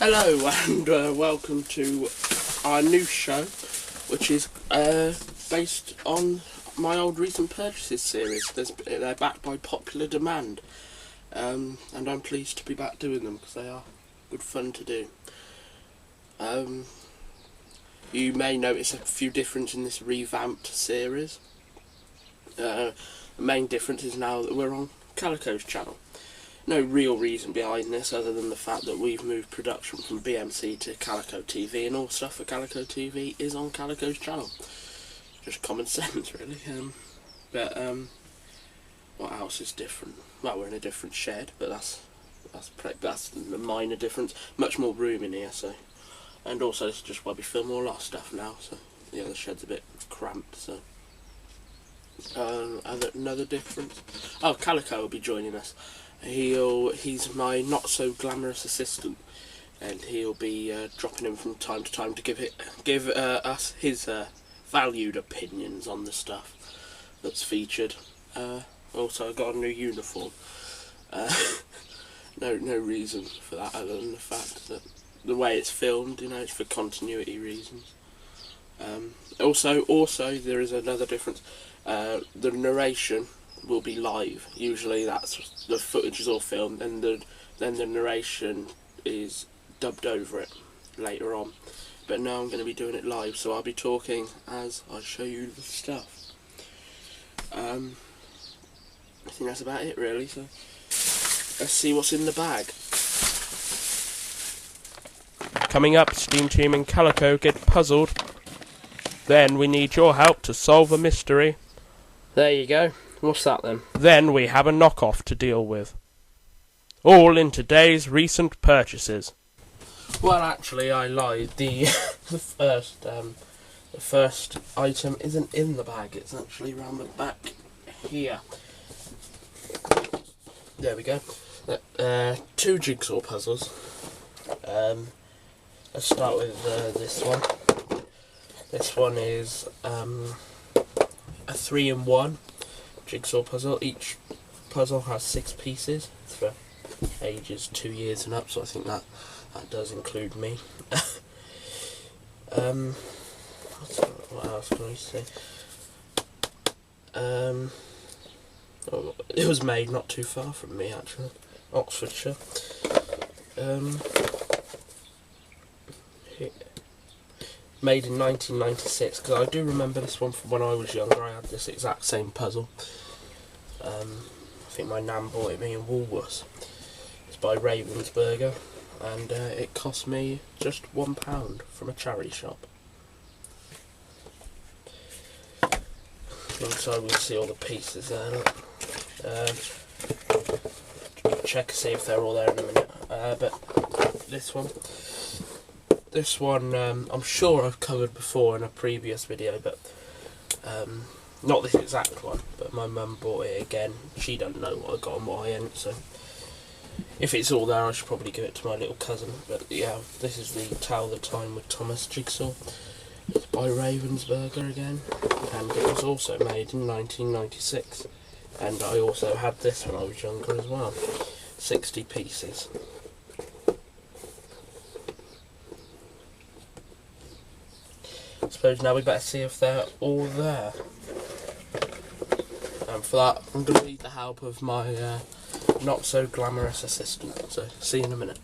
Hello and welcome to our new show, which is based on my old recent purchases series. They're backed by popular demand, and I'm pleased to be back doing them because they are good fun to do. You may notice a few differences in this revamped series. The main difference is now that we're on Calico's channel. No real reason behind this other than the fact that we've moved production from BMC to Calico TV, and all stuff for Calico TV is on Calico's channel. Just common sense, really. What else is different? Well, we're in a different shed, but that's a minor difference. Much more room in here, so. And also, this is just where we film all our stuff now, so yeah, the shed's a bit cramped, so. Another difference. Oh, Calico will be joining us. He's my not so glamorous assistant, and he'll be dropping in from time to time to give us his valued opinions on the stuff that's featured. Also, I got a new uniform. No reason for that other than the fact that the way it's filmed, it's for continuity reasons. Also, there is another difference. The narration will be live. Usually that's the footage is all filmed, and then the narration is dubbed over it later on. But now I'm going to be doing it live, so I'll be talking as I show you the stuff. I think that's about it really, so let's see what's in the bag. Coming up, Steam Team and Calico get puzzled. Then we need your help to solve a mystery. There you go. What's that then? Then we have a knockoff to deal with. All in today's recent purchases. Well, actually, I lied. The first item isn't in the bag. It's actually around the back here. There we go. 2 jigsaw puzzles. Let's start with this one. This one is a 3-in-1 jigsaw puzzle. Each puzzle has 6 pieces. It's for ages 2 years and up, so I think that does include me. What else can I say? It was made not too far from me, actually, Oxfordshire. Made in 1996, because I do remember this one from when I was younger. I had this exact same puzzle. I think my nan bought it me in Woolworths. It's by Ravensburger, and it cost me just £1 from a charity shop. So we'll see all the pieces there. Look. Check to see if they're all there in a minute. But this one, I'm sure I've covered before in a previous video, but not this exact one, but my mum bought it again. She doesn't know what I got and what I ain't, so if it's all there I should probably give it to my little cousin. But yeah, this is the Tell the Time with Thomas jigsaw. It's by Ravensburger again, and it was also made in 1996, and I also had this when I was younger as well. 60 pieces. I suppose now we better see if they're all there. And for that, I'm going to need the help of my not so glamorous assistant. So, see you in a minute.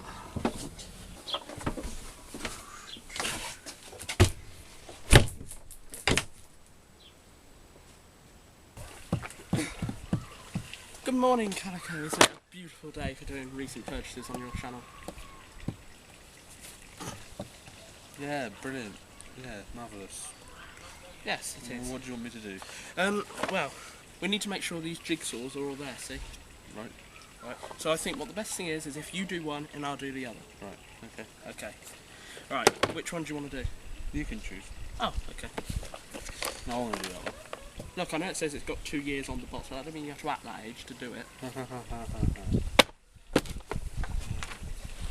Good morning, Calico. It's a beautiful day for doing recent purchases on your channel. Yeah, brilliant. Yeah, marvellous. Yes, it is. What do you want me to do? Well, we need to make sure these jigsaws are all there, see? Right. So I think what the best thing is if you do one and I'll do the other. Right, okay. Okay. Right, which one do you want to do? You can choose. Oh, okay. No, I want to do that one. Look, I know it says it's got 2 years on the box, but that doesn't mean you have to act that age to do it.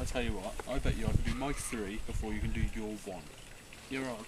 I tell you what, I bet you I can do my 3 before you can do your 1. You're on.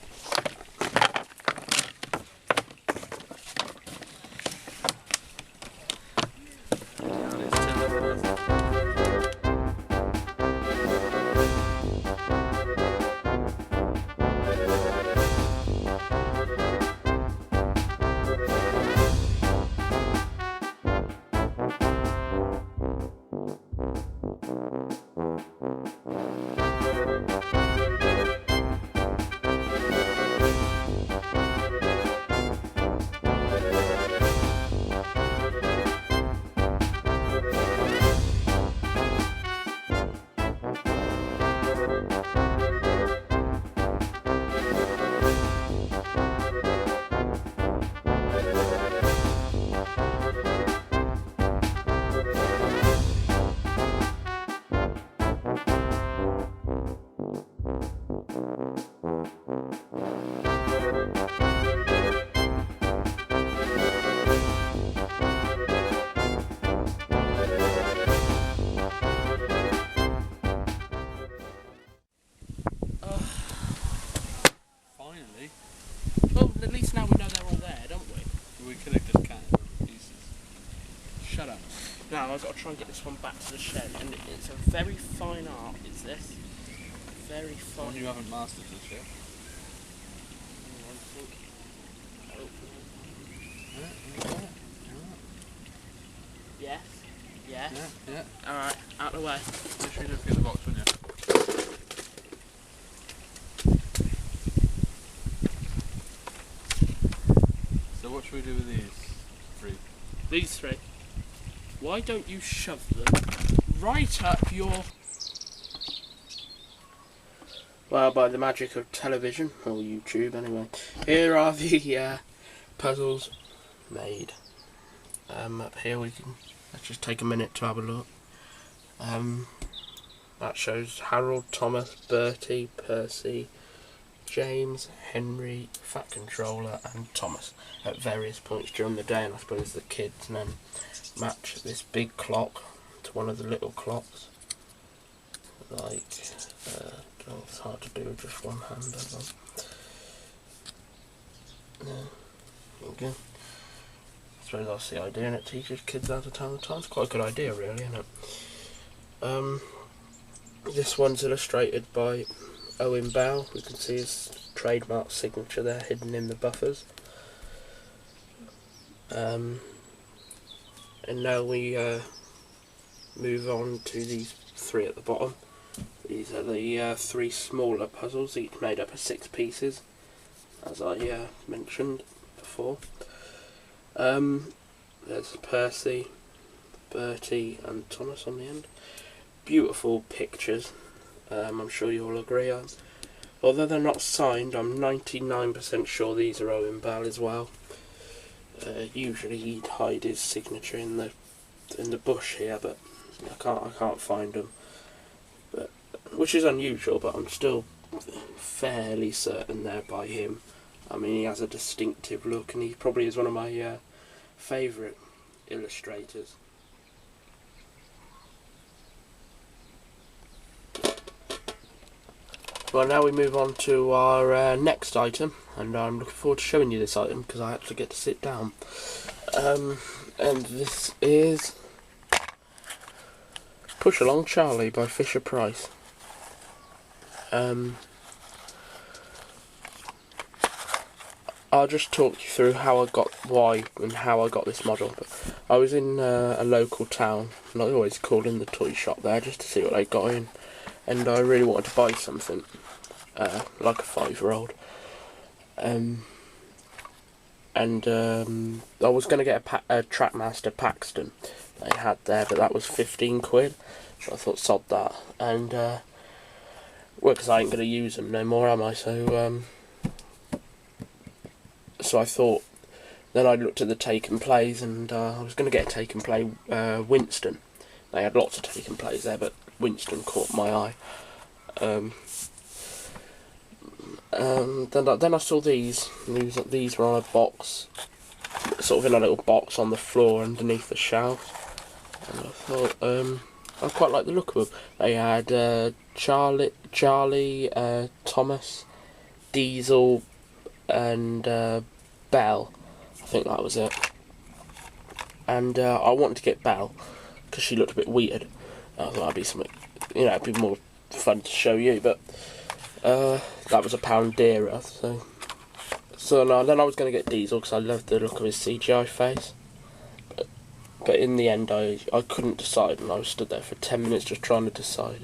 Now I've got to try and get this one back to the shed, and it's a very fine art, is this? Very fine. One you haven't mastered this yet. Yes. Yes. Yeah. Alright, out of the way. Make sure you don't forget the box, wouldn't you? So what should we do with these three? These three. Why don't you shove them right up your... Well, by the magic of television, or YouTube anyway, here are the puzzles made. Up here we can, let's just take a minute to have a look. That shows Harold, Thomas, Bertie, Percy, James, Henry, Fat Controller and Thomas at various points during the day, and I suppose the kids then match this big clock to one of the little clocks. Like, it's hard to do with just one hand. There we go. I suppose that's the idea, and it teaches kids how to tell the time. It's quite a good idea, really, isn't it? This one's illustrated by Owain Bell. We can see his trademark signature there, hidden in the buffers. And now we move on to these three at the bottom. These are the three smaller puzzles, each made up of 6 pieces, as I mentioned before. There's Percy, Bertie and Thomas on the end. Beautiful pictures, I'm sure you'll agree. Although they're not signed, I'm 99% sure these are Owain Bell as well. Usually he'd hide his signature in the bush here, but I can't find them. But which is unusual, but I'm still fairly certain they're by him. I mean, he has a distinctive look, and he probably is one of my favourite illustrators. Well, now we move on to our next item, and I'm looking forward to showing you this item because I actually get to sit down. And this is Push Along Charlie by Fisher Price. I'll just talk you through how I got this model. But I was in a local town, and I always called in the toy shop there just to see what they got in, and I really wanted to buy something like a 5-year-old. I was going to get a Trackmaster Paxton they had there, but that was 15 quid, so I thought sod that, and well, because I ain't going to use them no more, am I? So I thought, then I looked at the Take and Plays, and I was going to get a Take and Play Winston. They had lots of Take and Plays there, but Winston caught my eye. Then I saw these. These were on a box, sort of in a little box on the floor underneath the shelf. And I thought, I quite like the look of them. They had Charlie, Thomas, Diesel, and Belle. I think that was it. And I wanted to get Belle because she looked a bit weird. I thought that'd be something, it'd be more fun to show you. But that was £1 dearer. So no, then I was going to get Diesel because I loved the look of his CGI face. But in the end, I couldn't decide, and I stood there for 10 minutes just trying to decide.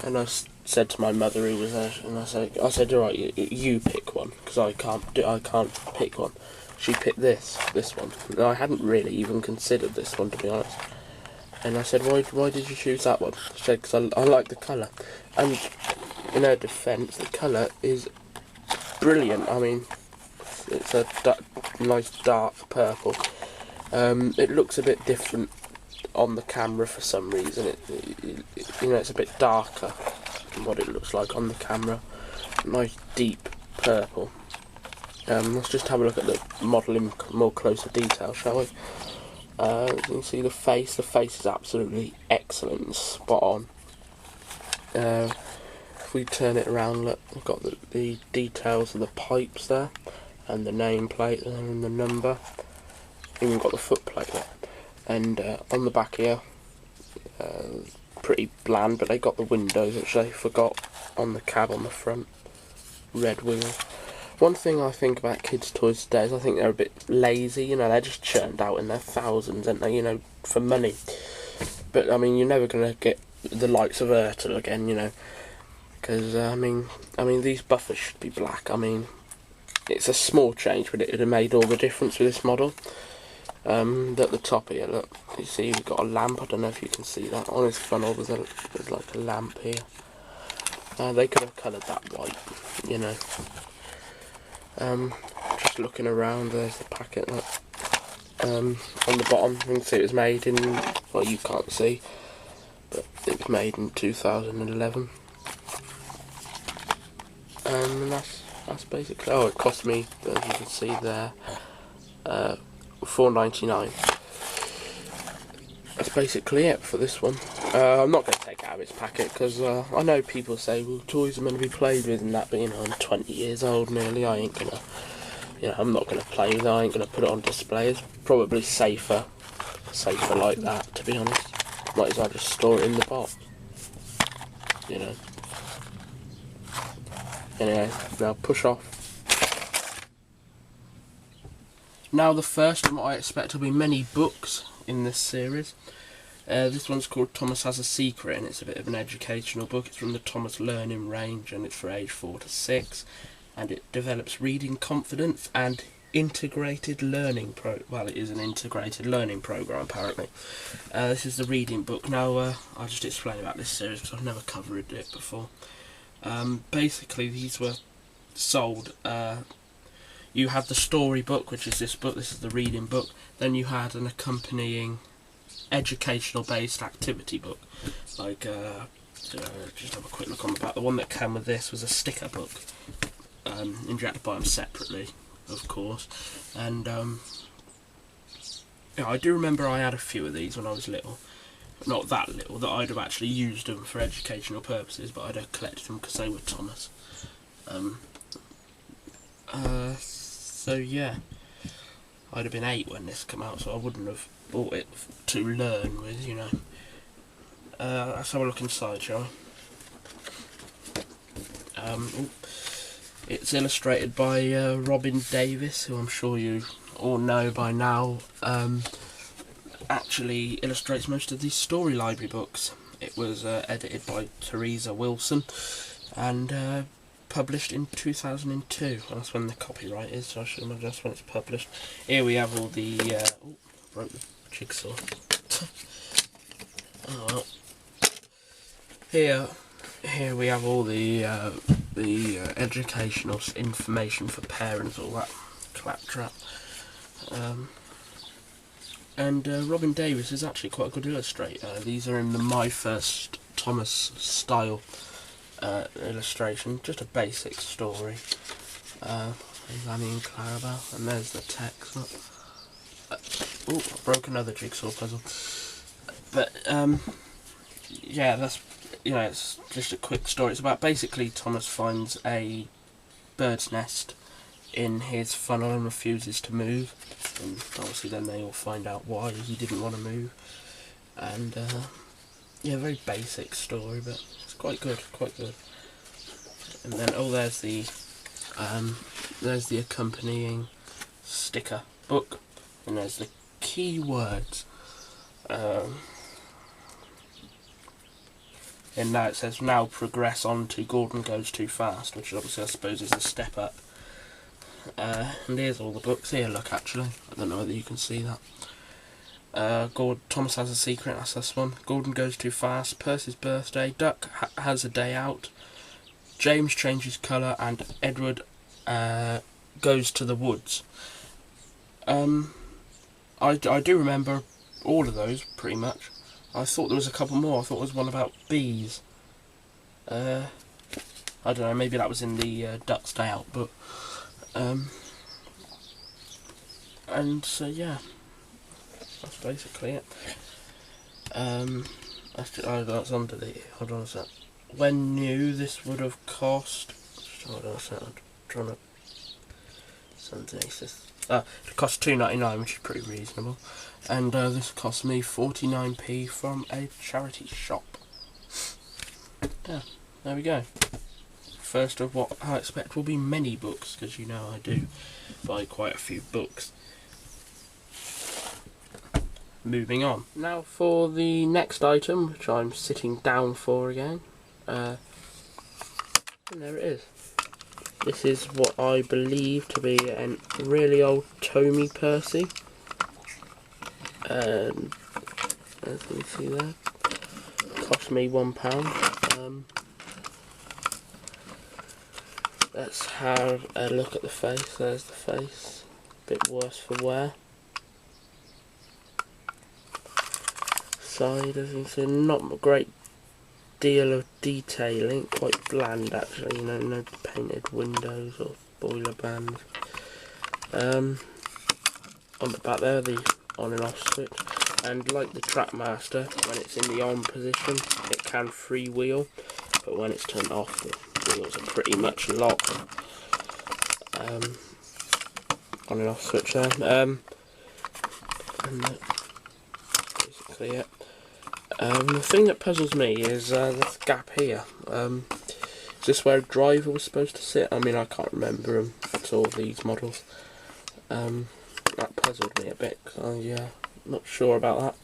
And I said to my mother, who was there, and I said, all right, you pick one because I can't pick one. She picked this one. And I hadn't really even considered this one, to be honest. And I said, why did you choose that one? She said, because I like the colour. And in her defence, the colour is brilliant. I mean, it's a nice dark purple. It looks a bit different on the camera for some reason. It's a bit darker than what it looks like on the camera. Nice deep purple. Let's just have a look at the model in more closer detail, shall we? You can see the face. The face is absolutely excellent and spot on. If we turn it around, look, we've got the details of the pipes there, and the nameplate and the number. Even got the footplate there. And on the back here, pretty bland, but they got the windows, which they forgot on the cab on the front. Red wheels. One thing I think about kids' toys today is I think they're a bit lazy, you know, they're just churned out in their thousands, aren't they, you know, for money. But, I mean, you're never going to get the likes of Ertl again, you know, because, I mean, these buffers should be black. I mean, it's a small change, but it would have made all the difference with this model. At the top here, look, you see we've got a lamp. I don't know if you can see that. On his funnel there's like a lamp here. They could have coloured that white, you know. Just looking around, there's the packet, look. On the bottom you can see it was made in, well, you can't see, but it was made in 2011. And that's basically, oh, it cost me, as you can see there, $4.99. That's basically it for this one. I'm not going to take it out of its packet because I know people say, well, toys are meant to be played with and that, but you know, I'm 20 years old nearly. I ain't gonna, you know, I'm not going to play with it. I ain't going to put it on display. It's probably safer like that, to be honest. Might as well just store it in the box, you know. Anyway, now push off. Now the first one, I expect will be many books in this series. This one's called Thomas Has a Secret, and it's a bit of an educational book. It's from the Thomas Learning range, and it's for age 4 to 6, and it develops reading confidence and integrated learning well, it is an integrated learning program apparently. This is the reading book. Now I'll just explain about this series because I've never covered it before. Basically these were sold, you had the story book, which is this book, this is the reading book, then you had an accompanying educational based activity book, like just have a quick look on the back. The one that came with this was a sticker book, and you had to buy them separately, of course. And yeah, I do remember I had a few of these when I was little, not that little that I'd have actually used them for educational purposes, but I'd have collected them because they were Thomas. So yeah, I'd have been 8 when this came out, so I wouldn't have bought it to learn with, you know. Let's have a look inside, shall we? It's illustrated by Robin Davis, who I'm sure you all know by now. Actually illustrates most of these story library books. It was edited by Teresa Wilson and published in 2002. And that's when the copyright is, so I should imagine that's when it's published. Here we have all the broke the jigsaw. Oh well. Here we have all the educational information for parents, all that claptrap. And Robin Davis is actually quite a good illustrator. These are in the My First Thomas style illustration, just a basic story. There's Annie and Clarabel, and there's the text. Oh, I broke another jigsaw puzzle. But yeah, that's, you know, it's just a quick story. It's about, basically Thomas finds a bird's nest in his funnel and refuses to move, and obviously then they all find out why he didn't want to move. And yeah, very basic story, but it's quite good. And then there's the accompanying sticker book, and there's the key words. And now it says, now progress on to Gordon Goes Too Fast, which obviously I suppose is a step up. And here's all the books. Here, look, actually. I don't know whether you can see that. Thomas Has a Secret, that's this one. Gordon Goes Too Fast, Percy's Birthday, Duck Has a Day Out, James Changes Colour, and Edward Goes to the Woods. I do remember all of those, pretty much. I thought there was a couple more. I thought there was one about bees. I don't know, maybe that was in the Duck's Day Out book. And so yeah, that's basically it. That's under the, hold on a sec. When new, this would have cost, hold on a sec, I'm trying to, something, it's just It cost £2.99, which is pretty reasonable. And this cost me 49p from a charity shop. Yeah, there we go. First of what I expect will be many books, because you know I do buy quite a few books. Moving on. Now for the next item, which I'm sitting down for again. And there it is. This is what I believe to be a really old TOMY Percy. And as you can see there, cost me £1. Let's have a look at the face. There's the face. A bit worse for wear. Side, as you can see, not a great deal of detailing. Quite bland actually. You know, no painted windows or spoiler bands. On the back there, the on and off switch. And like the Trackmaster, when it's in the on position, it can freewheel. But when it's turned off, the wheels are pretty much locked. On and off switch there. And basically it. The thing that puzzles me is this gap here. Is this where a driver was supposed to sit? I mean, I can't remember them at all, these models. That puzzled me a bit, because I'm not sure about that.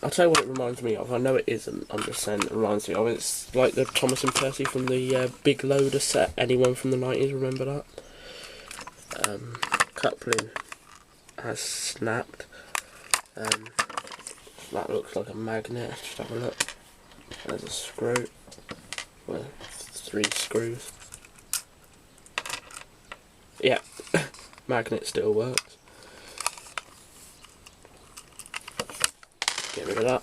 I'll tell you what it reminds me of. I know it isn't, I'm just saying it reminds me of. It's like the Thomas and Percy from the Big Loader set. Anyone from the 90s remember that? Coupling has snapped. That looks like a magnet. Just have a look. There's a screw. Well, 3 screws. Yeah, magnet still works. Get rid of that.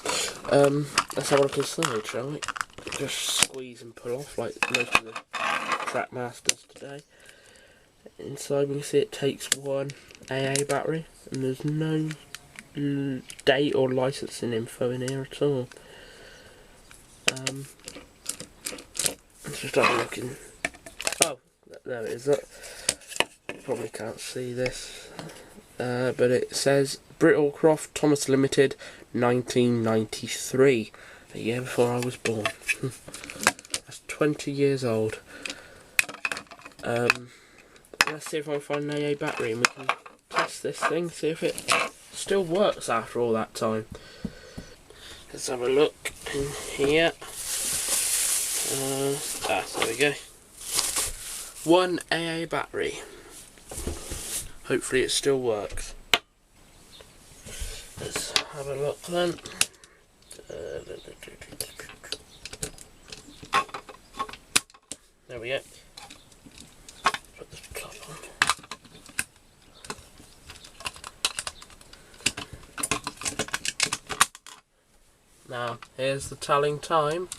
Let's have a look inside, shall we? Just squeeze and pull off like most of the Trackmasters today. Inside we can see it takes one AA battery, and there's no date or licensing info in here at all. Let's just have a look in. Oh, there it is. Look. You probably can't see this, but it says Brittlecroft Thomas Limited, 1993, a year before I was born. That's 20 years old. Let's see if I can find an AA battery and we can test this thing, see if it still works after all that time. Let's have a look in here. There we go. One AA battery. Hopefully it still works. Let's have a look then. There we go. Put the top on. Now, here's the telling time.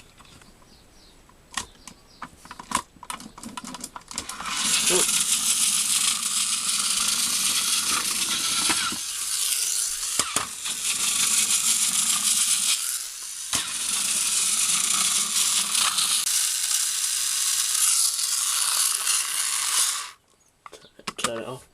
Oh. Turn it off.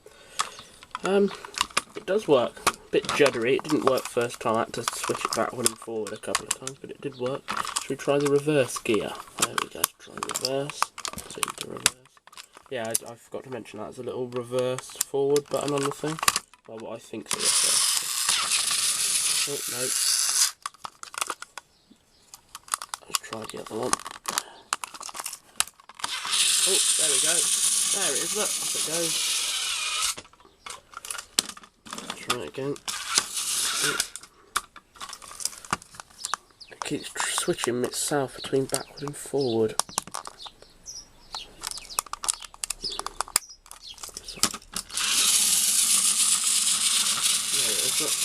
It does work. A bit juddery. It didn't work first time. I had to switch it backward and forward a couple of times, but it did work. Should we try the reverse gear? There we go. Try reverse. See the reverse. Yeah, I forgot to mention that. There's a little reverse forward button on the thing. Well, what I think is reverse. Oh no. Let's try the other one. Oh, there we go. There it is. Look, off it goes. Try it again. It keeps switching itself between backward and forward. There it is, look.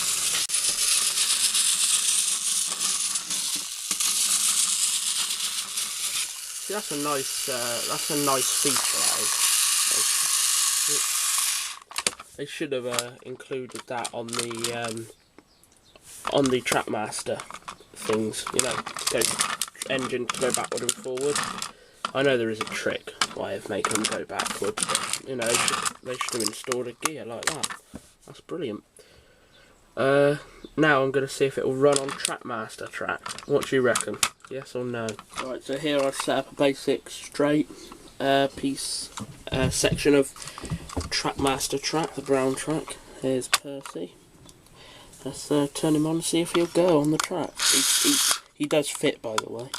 See, that's a nice feature, that is. They should have included that on the Trackmaster things, you know, engine to go backward and forward. I know there is a trick, way of making them go backwards. But, you know, they should have installed a gear like that. That's brilliant. Now I'm going to see if it will run on Trackmaster track. What do you reckon? Yes or no? Right, so here I've set up a basic straight section of Trackmaster track, the brown track. Here's Percy. Let's turn him on and see if he'll go on the track. He does fit, by the way.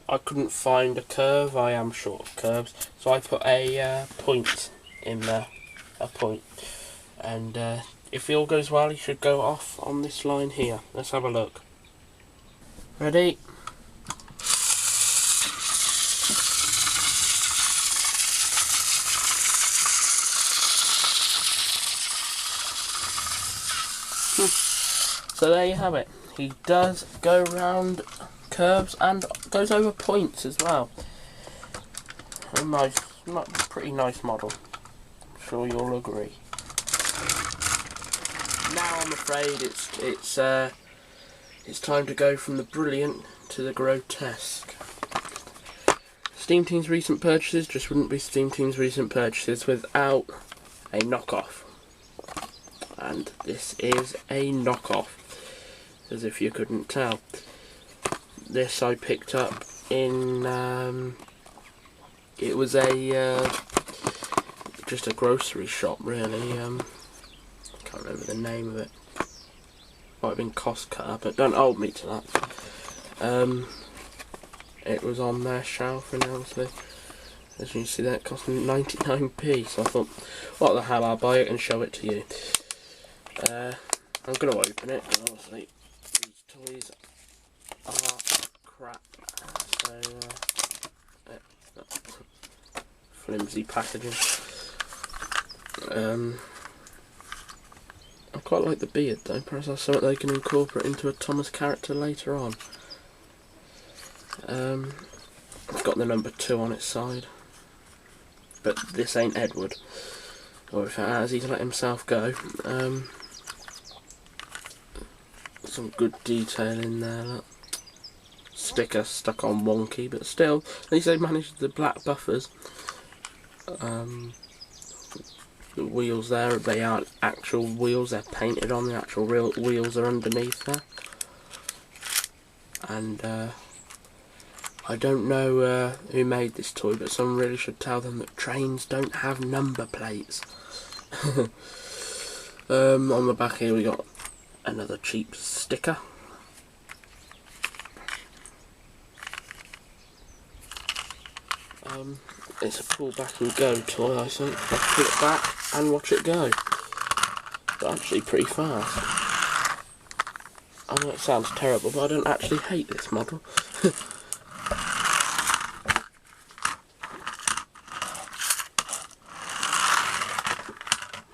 I couldn't find a curve. I am short of curves, so I put a point in there, and if all goes well, he should go off on this line here. Let's have a look. Ready? So there you have it. He does go round curves and goes over points as well. A nice, pretty nice model. I'm sure you'll agree. Now I'm afraid it's time to go from the brilliant to the grotesque. SteamTeam's recent purchases just wouldn't be SteamTeam's recent purchases without a knockoff. And this is a knockoff, as if you couldn't tell. This I picked up in, it was just a grocery shop really, I can't remember the name of it, might have been Costco, but don't hold me to that. It was on their shelf and obviously, as you can see that, it cost me 99p, so I thought, what the hell, I'll buy it and show it to you. I'm going to open it, because obviously these toys are crap, so flimsy packaging. I quite like the beard though, perhaps that's something they can incorporate into a Thomas character later on. It's got the number 2 on its side, but this ain't Edward, or if it has, he's let himself go. Some good detail in there, look. Sticker stuck on wonky, but still, at least they managed the black buffers. The wheels there, they aren't actual wheels, they're painted on, the actual real wheels are underneath there. And I don't know who made this toy, but someone really should tell them that trains don't have number plates. On the back here we got another cheap sticker. It's a pull back and go toy, I think. I pull it back and watch it go. But actually pretty fast. I know it sounds terrible, but I don't actually hate this model.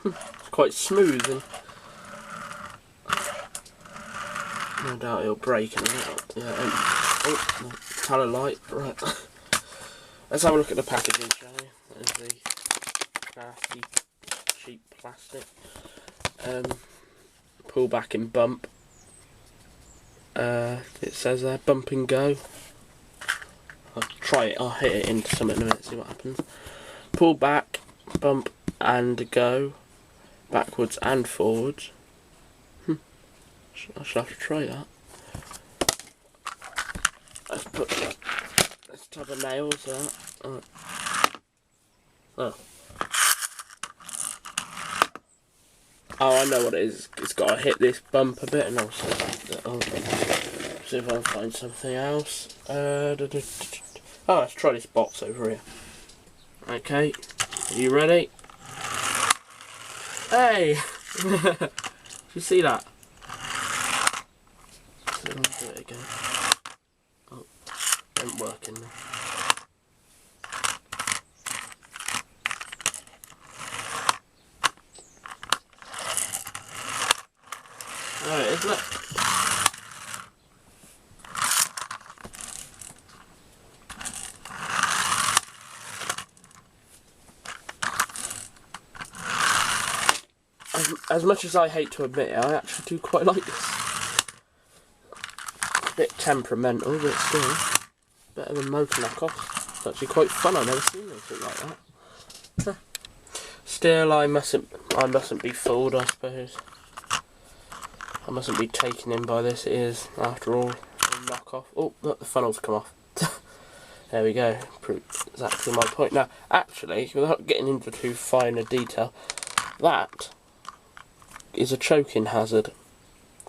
It's quite smooth and no doubt it'll break in a little. Yeah, oh, colour light, right. Let's have a look at the packaging, shall we? There's the nasty, cheap plastic. Pull back and bump. It says there, bump and go. I'll try it, I'll hit it into something in a minute, see what happens. Pull back, bump and go. Backwards and forwards. I shall have to try that. Let's put that. Let's type of nails there. Oh, I know what it is. It's got to hit this bump a bit, and I'll see if I can find something else. Oh, let's try this box over here. Okay, are you ready? Hey! Did you see that? So I'll do it again. Oh, ain't working now. There it is, look. As much as I hate to admit it, I actually do quite like this. bit temperamental, but still better than most knockoffs. It's actually quite fun. I've never seen anything like that. Still, I mustn't be fooled, I suppose. I mustn't be taken in by this. It is, after all, a knockoff. Oh, look, the funnel's come off. There we go. Proved exactly my point. Now, actually, without getting into too fine a detail, that is a choking hazard,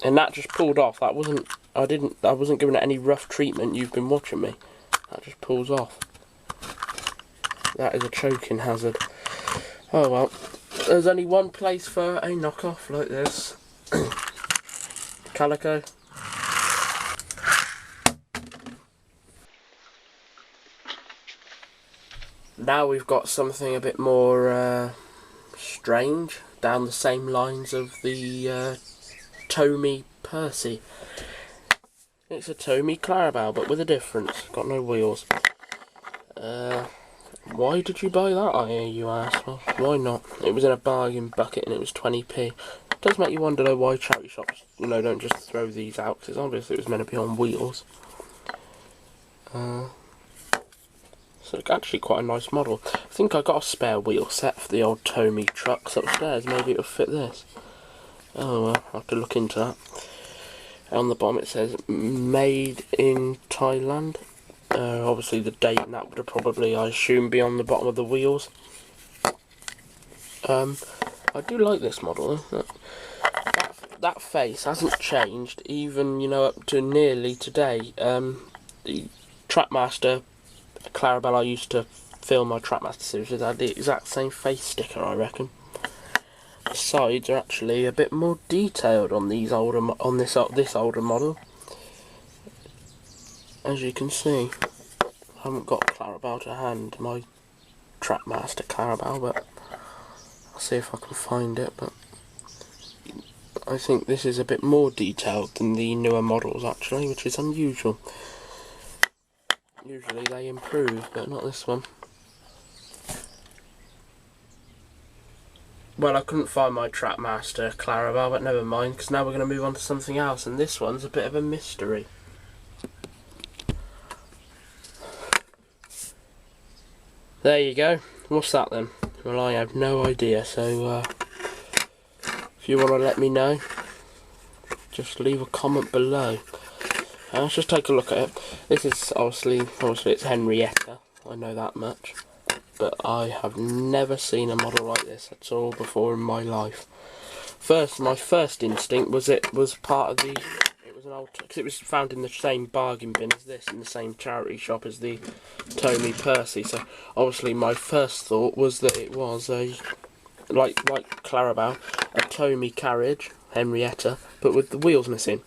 and that just pulled off. That wasn't. I wasn't giving it any rough treatment. You've been watching me. That just pulls off. That is a choking hazard. Oh well. There's only one place for a knockoff like this. Calico. Now we've got something a bit more strange, down the same lines of the TOMY Percy. It's a TOMY Clarabel, but with a difference. Got no wheels. Why did you buy that, I hear you ask? Well, why not? It was in a bargain bucket and it was 20p. It does make you wonder though why charity shops, don't just throw these out, because obviously it was meant to be on wheels. So it's actually quite a nice model. I think I got a spare wheel set for the old TOMY trucks upstairs. Maybe it'll fit this. Oh well, I'll have to look into that. On the bottom it says made in Thailand. Obviously the date and that would probably, I assume, be on the bottom of the wheels. I do like this model. That face hasn't changed even, up to nearly today. The Trackmaster Clarabel I used to film my Trackmaster series with had the exact same face sticker, I reckon. The sides are actually a bit more detailed on this older model. As you can see, I haven't got Clarabel to hand, my Trackmaster Clarabel, but I'll see if I can find it. But I think this is a bit more detailed than the newer models actually, which is unusual. Usually they improve, but not this one. Well, I couldn't find my Trackmaster Clarabel, but never mind, because now we're going to move on to something else, and this one's a bit of a mystery. There you go. What's that then? Well, I have no idea, so if you want to let me know, just leave a comment below. Let's just take a look at it. This is obviously it's Henrietta, I know that much, but I have never seen a model like this at all before in my life. My first instinct was it was an old, because it was found in the same bargain bin as this, in the same charity shop as the TOMY Percy. So obviously my first thought was that it was a like Clarabel, a TOMY carriage, Henrietta, but with the wheels missing.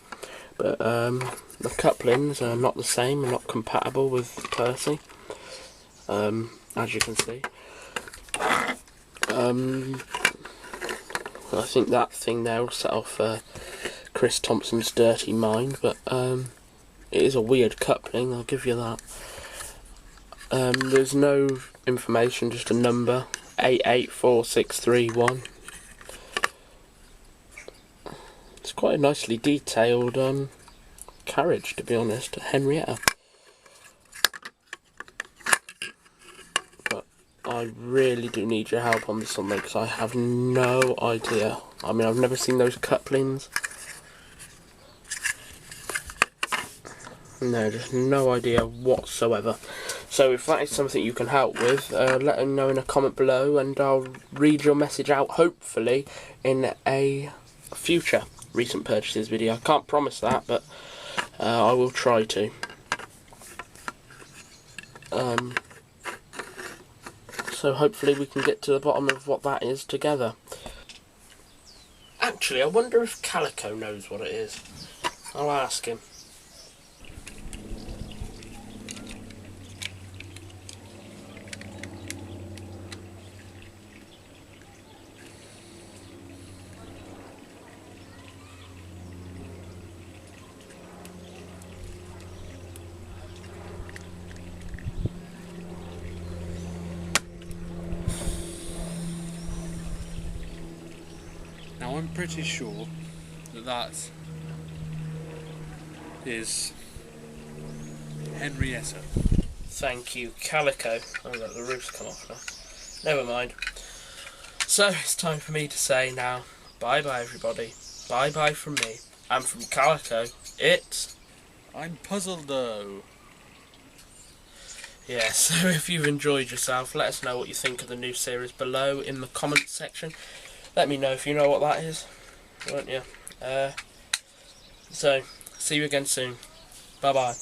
But the couplings are not the same and not compatible with Percy, as you can see. I think that thing there will set off Chris Thompson's dirty mind, but it is a weird coupling, I'll give you that. There's no information, just a number, 884631. It's quite a nicely detailed carriage, to be honest, Henrietta. But I really do need your help on this one, because I have no idea. I mean, I've never seen those couplings. No, just no idea whatsoever. So if that is something you can help with, let me know in a comment below, and I'll read your message out, hopefully, in a future recent purchases video. I can't promise that, but I will try to. So hopefully we can get to the bottom of what that is together. Actually, I wonder if Calico knows what it is. I'll ask him. Now I'm pretty sure that is Henrietta. Thank you, Calico. Oh look, the roof's come off now. Never mind. So it's time for me to say now, bye bye everybody. Bye bye from me. And from Calico, it's... I'm puzzled though. Yeah, so if you've enjoyed yourself, let us know what you think of the new series below in the comments section. Let me know if you know what that is, won't you? So, see you again soon. Bye bye.